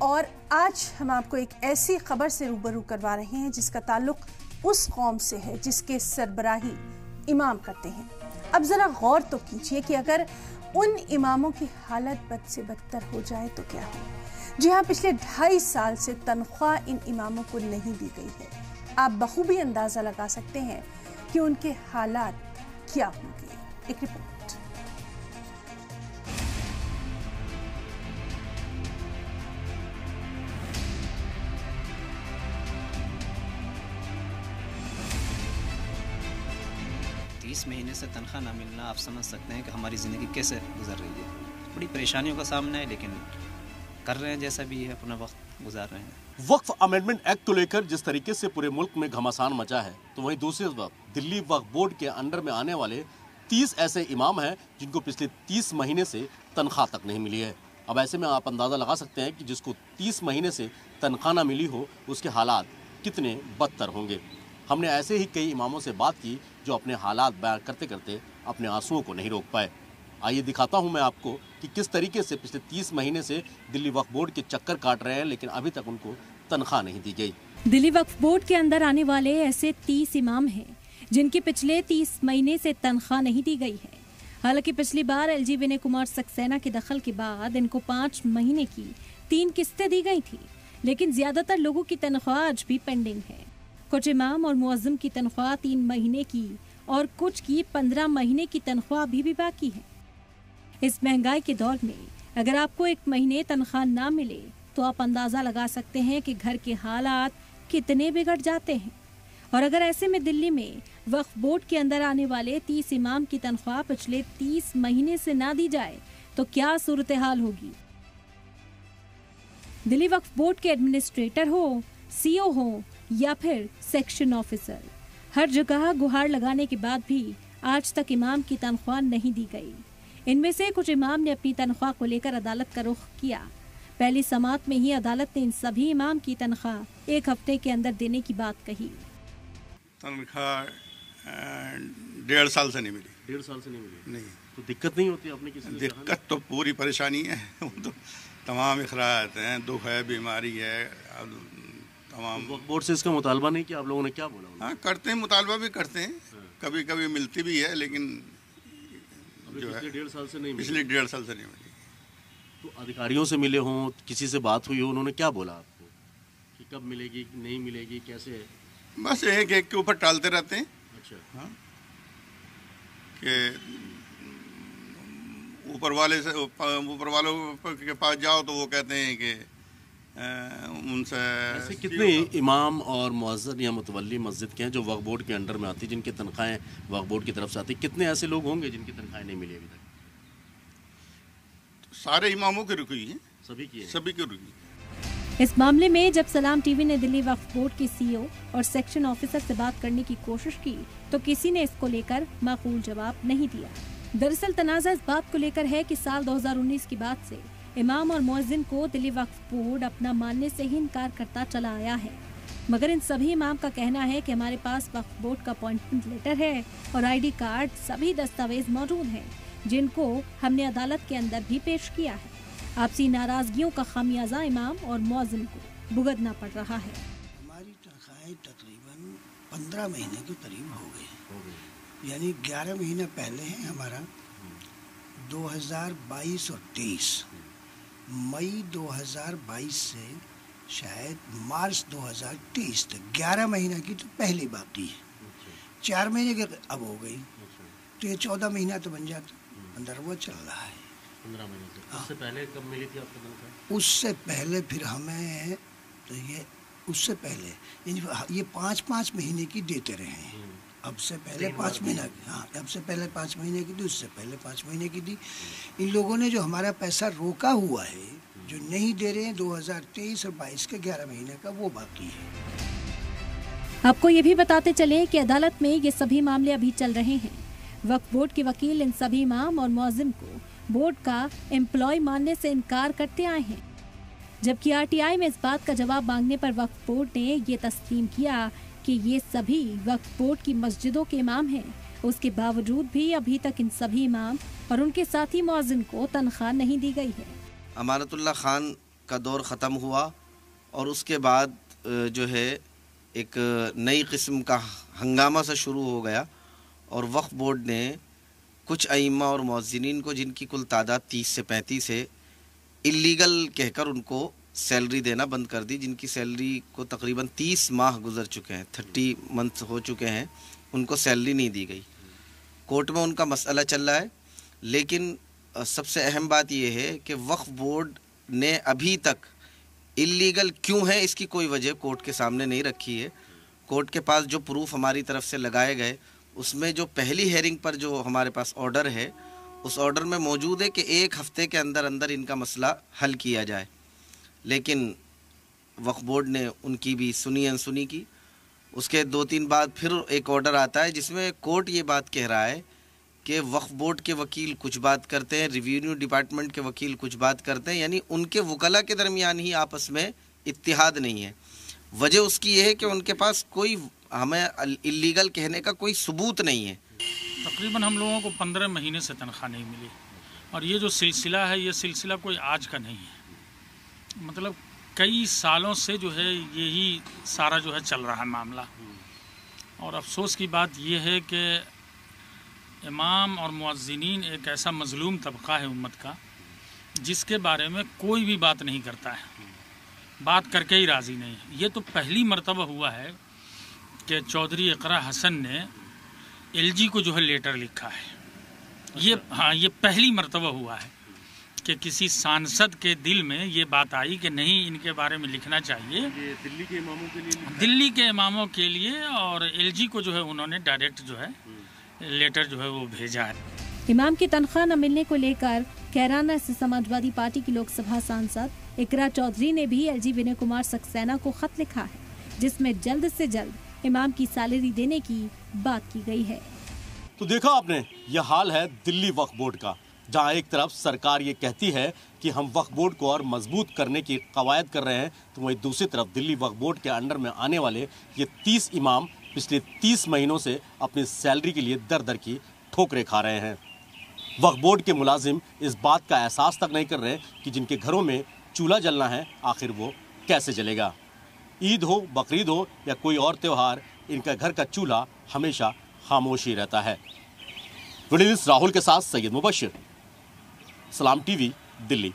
और आज हम आपको एक ऐसी खबर से रूबरू करवा रहे हैं जिसका ताल्लुक उस कौम से है जिसके सरबराही इमाम करते हैं। अब जरा गौर तो कीजिए कि अगर उन इमामों की हालत बद से बदतर हो जाए तो क्या हो। जी हाँ, पिछले 2.5 साल से तनख्वाह इन इमामों को नहीं दी गई है। आप बखूबी अंदाजा लगा सकते हैं कि उनके हालात क्या होंगे। एक रिपोर्ट। इस महीने से तनख्वाह ना मिलना, आप समझ सकते हैं कि हमारी ज़िंदगी कैसे गुजर रही है। बड़ी परेशानियों का सामना है, लेकिन कर रहे हैं जैसा भी है, अपना वक्त गुजार रहे हैं। वक्फ अमेंडमेंट एक्ट को लेकर जिस तरीके से पूरे मुल्क में घमासान मचा है, तो वहीं दूसरी तरफ दिल्ली वक्फ बोर्ड के अंडर में आने वाले 30 ऐसे इमाम हैं जिनको पिछले 30 महीने से तनख्वाह तक नहीं मिली है। अब ऐसे में आप अंदाज़ा लगा सकते हैं कि जिसको 30 महीने से तनख्वाह ना मिली हो उसके हालात कितने बदतर होंगे। हमने ऐसे ही कई इमामों से बात की जो अपने हालात बयान करते करते अपने आंसुओं को नहीं रोक पाए। आइए दिखाता हूं मैं आपको कि किस तरीके से पिछले 30 महीने से दिल्ली वक्फ बोर्ड के चक्कर काट रहे हैं, लेकिन अभी तक उनको तनख्वाह नहीं दी गई। दिल्ली वक्फ बोर्ड के अंदर आने वाले ऐसे 30 इमाम हैं जिनकी पिछले 30 महीने से तनख्वाह नहीं दी गई है। हालांकि पिछली बार एलजी विनय कुमार सक्सेना के दखल के बाद इनको 5 महीने की 3 किस्तें दी गई थी, लेकिन ज्यादातर लोगों की तनख्वाह आज भी पेंडिंग है। कुछ इमाम और मुअज्जिम की तनख्वाह 3 महीने की और कुछ की 15 महीने की तनख्वाह अभी भी बाकी है। इस महंगाई के दौर में अगर आपको 1 महीने तनख्वाह ना मिले तो आप अंदाजा लगा सकते हैं कि घर के हालात कितने बिगड़ जाते हैं। और अगर ऐसे में दिल्ली में वक्फ बोर्ड के अंदर आने वाले 30 इमाम की तनख्वाह पिछले 30 महीने से ना दी जाए तो क्या सूरत हाल होगी। दिल्ली वक्फ बोर्ड के एडमिनिस्ट्रेटर हो, सीओ हो या फिर सेक्शन ऑफिसर, हर जगह गुहार लगाने के बाद भी आज तक इमाम की तनख्वाह नहीं दी गई। इनमें से कुछ इमाम ने अपनी तनख्वाह को लेकर अदालत का रुख किया। पहली समाअत में ही अदालत ने इन सभी इमाम की तनख्वाह 1 हफ्ते के अंदर देने की बात कही। तनख्वाह 1.5 साल से नहीं मिली। 1.5 साल से नहीं मिली? नहीं। तो दिक्कत नहीं होती आपने किसी? दिक्कत तो पूरी परेशानी है। तो तमाम अखराज हैं, दुख है, बीमारी है, तमाम। वक्फ बोर्ड से इसका मुतालबा नहीं किया? आप लोगों ने क्या बोला? हाँ, करते हैं, मुतालबा भी करते हैं। कभी कभी मिलती भी है, लेकिन जो है 1.5 साल से नहीं मिली। पिछले 1.5 साल से नहीं मिली। तो अधिकारियों से मिले हों, किसी से बात हुई हो, उन्होंने क्या बोला आपको कि कब मिलेगी, नहीं मिलेगी, कैसे है? बस एक के ऊपर टालते रहते हैं। अच्छा। हाँ, कि ऊपर वालों के पास जाओ तो वो कहते हैं कि उनसे। ऐसे कितने इमाम और मुअज्जिन या मुतवल्ली मस्जिद के हैं जो वक्फ बोर्ड के अंडर में आती, जिनकी तनख्वाहें वक्फ बोर्ड की तरफ से आती? कितने ऐसे लोग होंगे जिनकी तनख्वाहें नहीं मिली अभी तक? तो सारे इमामों की रुकी है। सभी की? सभी की रुकी। इस मामले में जब सलाम टीवी ने दिल्ली वक्फ बोर्ड के सीईओ और सेक्शन ऑफिसर से बात करने की कोशिश की तो किसी ने इसको लेकर माकूल जवाब नहीं दिया। दरअसल तनाज़ा इस बात को लेकर है कि साल 2019 के बाद से इमाम और मुअज्जिन को दिल्ली वक्फ बोर्ड अपना मानने से ही इनकार करता चला आया है। मगर इन सभी इमाम का कहना है कि हमारे पास वक्फ बोर्ड का अपॉइंटमेंट लेटर है और ID कार्ड, सभी दस्तावेज मौजूद हैं जिनको हमने अदालत के अंदर भी पेश किया है। आपसी नाराजगियों का खामियाजा इमाम और मुअज्जिन को भुगतना पड़ रहा है। हमारी तनख्वाहें तकरीबन 15 महीने के करीब हो गई, यानी 11 महीने पहले है हमारा 2022 और 23। मई 2022 से शायद मार्च 2023 तक 11 महीने की तो पहले बाकी है। 4 महीने के अब हो गई, तो ये 14 महीना तो बन जाता। अंदर वो चल रहा है 15 महीने से। उससे पहले कब मिली थी आपको तनख्वाह? उससे पहले फिर हमें तो ये उससे पहले ये 5-5 महीने की देते रहे हैं। अब से पहले 5 महीने की, हाँ, अब से पहले 5 महीने की दी, उससे पहले 5 महीने की दी। इन लोगों ने जो हमारा पैसा रोका हुआ है, जो नहीं दे रहे हैं 2023 और 22 के 11 महीने का, वो बाकी है। आपको ये भी बताते चले कि अदालत में ये सभी मामले अभी चल रहे हैं। वक्फ बोर्ड के वकील इन सभी इमाम और मुअज्जिन को बोर्ड का एम्प्लॉय मानने से इनकार करते आए हैं, जबकि RTI में इस बात का जवाब मांगने पर वक्फ बोर्ड ने ये तस्लीम किया कि ये सभी वक्फ बोर्ड की मस्जिदों के इमाम हैं। उसके बावजूद भी अभी तक इन सभी इमाम और उनके साथी मुअज्जिन को तनख्वाह नहीं दी गई है। अमानतुल्लाह खान का दौर ख़त्म हुआ और उसके बाद जो है एक नई किस्म का हंगामा सा शुरू हो गया और वक्फ बोर्ड ने कुछ अइम्मा और मुअज्जिनीन को, जिनकी कुल तादाद 30 से 35 है, इल्लीगल कहकर उनको सैलरी देना बंद कर दी। जिनकी सैलरी को तकरीबन 30 माह गुजर चुके हैं, 30 मंथ हो चुके हैं, उनको सैलरी नहीं दी गई। कोर्ट में उनका मसला चल रहा है, लेकिन सबसे अहम बात यह है कि वक्फ बोर्ड ने अभी तक इल्लीगल क्यों है इसकी कोई वजह कोर्ट के सामने नहीं रखी है। कोर्ट के पास जो प्रूफ हमारी तरफ से लगाए गए, उसमें जो पहली हेयरिंग पर जो हमारे पास ऑर्डर है, उस ऑर्डर में मौजूद है कि 1 हफ्ते के अंदर अंदर इनका मसला हल किया जाए। लेकिन वक्फ बोर्ड ने उनकी भी सुनी अनसुनी की। उसके 2-3 बाद फिर एक ऑर्डर आता है जिसमें कोर्ट ये बात कह रहा है कि वक्फ बोर्ड के वकील कुछ बात करते हैं, रेवेन्यू डिपार्टमेंट के वकील कुछ बात करते हैं, यानी उनके वकला के दरमियान ही आपस में इत्तिहाद नहीं है। वजह उसकी ये है कि उनके पास कोई हमें इल्लीगल कहने का कोई सबूत नहीं है। तकरीबन हम लोगों को 15 महीने से तनख्वाह नहीं मिली और ये जो सिलसिला है, ये सिलसिला कोई आज का नहीं है, मतलब कई सालों से जो है यही सारा जो है चल रहा है मामला। और अफसोस की बात ये है कि इमाम और मुअज्जिनीन एक ऐसा मजलूम तबका है उम्मत का, जिसके बारे में कोई भी बात नहीं करता है, बात करके ही राज़ी नहीं है। ये तो पहली मर्तबा हुआ है कि चौधरी इकरा हसन ने एलजी को जो है लेटर लिखा है। ये पहली मर्तबा हुआ है कि किसी सांसद के दिल में ये बात आई कि नहीं, इनके बारे में लिखना चाहिए। ये दिल्ली के इमामों के लिए, दिल्ली के इमामों के लिए, और एलजी को जो है उन्होंने डायरेक्ट जो है लेटर जो है वो भेजा है। इमाम की तनख्वाह न मिलने को लेकर कैराना से समाजवादी पार्टी की लोकसभा सांसद इकरा चौधरी ने भी एलजी विनय कुमार सक्सेना को खत लिखा है, जिसमें जल्द से जल्द इमाम की सैलरी देने की बात की गई है। तो देखा आपने, यह हाल है दिल्ली वक्फ बोर्ड का, जहां एक तरफ सरकार ये कहती है कि हम वक्फ बोर्ड को और मजबूत करने की कवायद कर रहे हैं, तो वहीं दूसरी तरफ दिल्ली वक्फ बोर्ड के अंडर में आने वाले ये 30 इमाम पिछले 30 महीनों से अपनी सैलरी के लिए दर दर की ठोकरें खा रहे हैं। वक्फ बोर्ड के मुलाजिम इस बात का एहसास तक नहीं कर रहे कि जिनके घरों में चूल्हा जलना है, आखिर वो कैसे जलेगा। ईद हो, बकरीद हो या कोई और त्यौहार, इनका घर का चूल्हा हमेशा खामोश ही रहता है। वीडियो राहुल के साथ सैयद मुबशिर, सलाम टीवी, दिल्ली।